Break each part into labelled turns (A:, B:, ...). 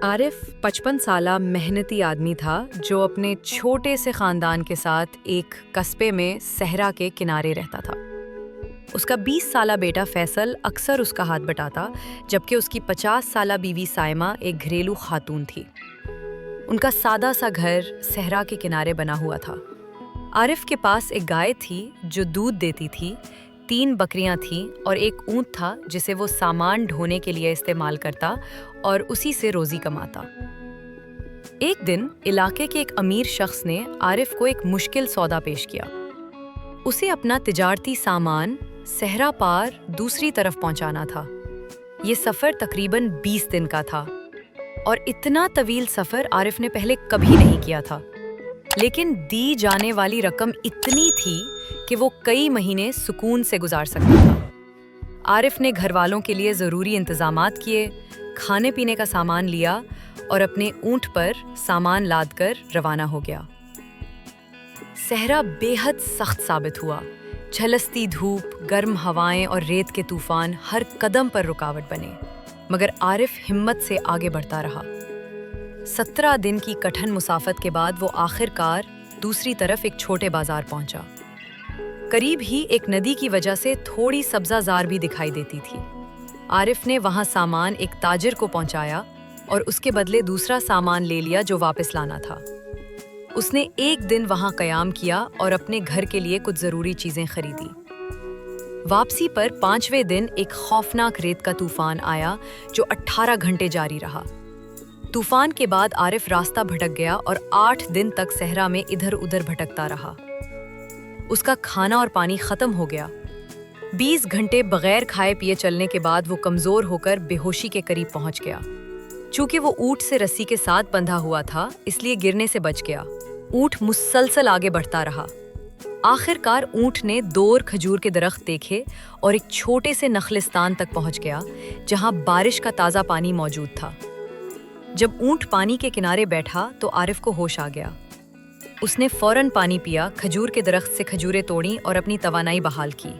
A: عارف 55 साला मेहनती आदमी था जो अपने छोटे से खानदान के साथ एक कस्बे में सहरा के किनारे रहता था। उसका 20 साला बेटा फैसल अक्सर उसका हाथ बटाता, जबकि उसकी 50 साला बीवी साइमा एक घरेलू खातून थी। उनका सादा सा घर सहरा के किनारे बना हुआ था। आरिफ के पास एक गाय थी जो दूध देती थी, 3 बकरियां थीं और एक ऊंट था जिसे वो सामान ढोने के लिए इस्तेमाल करता और उसी से रोजी कमाता। एक दिन इलाके के एक अमीर शख्स ने आरिफ को एक मुश्किल सौदा पेश किया। उसे अपना तिजारती सामान सहरा पार दूसरी तरफ पहुंचाना था। ये सफ़र तकरीबन 20 दिन का था और इतना तवील सफ़र आरिफ ने पहले कभी नहीं किया था। लेकिन दी जाने वाली रकम इतनी थी कि वो कई महीने सुकून से गुजार सकता था। आरिफ ने घर वालों के लिए ज़रूरी इंतज़ामात किए, खाने पीने का सामान लिया और अपने ऊंट पर सामान लादकर रवाना हो गया। सहरा बेहद सख्त साबित हुआ। झलसती धूप, गर्म हवाएं और रेत के तूफान हर कदम पर रुकावट बने, मगर आरिफ हिम्मत से आगे बढ़ता रहा। 17 दिन की कठिन मुसाफत के बाद वो आखिरकार दूसरी तरफ एक छोटे बाजार पहुंचा। करीब ही एक नदी की वजह से थोड़ी सब्ज़ाज़ार भी दिखाई देती थी। आरिफ ने वहां सामान एक ताजिर को पहुंचाया और उसके बदले दूसरा सामान ले लिया जो वापस लाना था। उसने एक दिन वहां क़याम किया और अपने घर के लिए कुछ ज़रूरी चीज़ें खरीदी। वापसी पर 5वें दिन एक खौफनाक रेत का तूफान आया जो 18 घंटे जारी रहा। तूफान के बाद आरिफ रास्ता भटक गया और 8 दिन तक सहरा में इधर उधर भटकता रहा। उसका खाना और पानी खत्म हो गया। 20 घंटे बगैर खाए पिए चलने के बाद वो कमज़ोर होकर बेहोशी के करीब पहुंच गया। चूंकि वो ऊंट से रस्सी के साथ बंधा हुआ था, इसलिए गिरने से बच गया। ऊंट मुसलसल आगे बढ़ता रहा। आखिरकार ऊंट ने 2 खजूर के दरख्त देखे और एक छोटे से नखलिस्तान तक पहुंच गया जहां बारिश का ताज़ा पानी मौजूद था। जब ऊंट पानी के किनारे बैठा तो आरिफ को होश आ गया। उसने फौरन पानी पिया, खजूर के दरख्त से खजूरें तोड़ी और अपनी तवानाई बहाल की।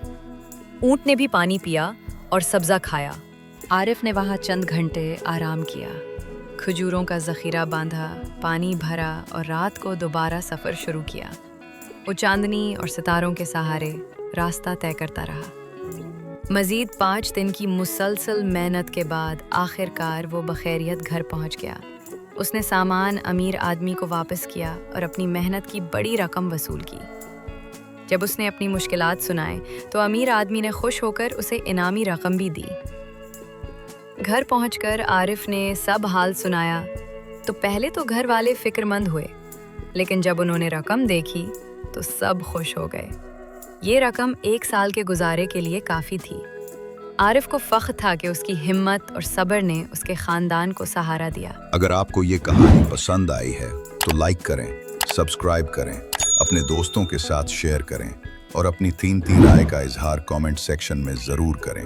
A: ऊंट ने भी पानी पिया और सब्ज़ा खाया। आरिफ ने वहाँ चंद घंटे आराम किया, खजूरों का ज़ख़ीरा बांधा, पानी भरा और रात को दोबारा सफ़र शुरू किया। वो चांदनी और सितारों के सहारे रास्ता तय करता रहा। मज़ीद 5 दिन की मुसलसल मेहनत के बाद आखिरकार वो बखैरियत घर पहुँच गया। उसने सामान अमीर आदमी को वापस किया और अपनी मेहनत की बड़ी रकम वसूल की। जब उसने अपनी मुश्किलात सुनाए तो अमीर आदमी ने खुश होकर उसे इनामी रकम भी दी। घर पहुंचकर आरिफ ने सब हाल सुनाया तो पहले तो घर वाले फिक्रमंद हुए, लेकिन जब उन्होंने रकम देखी तो सब खुश हो गए। ये रकम 1 साल के गुजारे के लिए काफ़ी थी। आरिफ को फ़ख्र था कि उसकी हिम्मत और सब्र ने उसके ख़ानदान को सहारा दिया।
B: अगर आपको ये कहानी पसंद आई है तो लाइक करें, सब्सक्राइब करें, अपने दोस्तों के साथ शेयर करें और अपनी 3 राय का इजहार कमेंट सेक्शन में ज़रूर करें।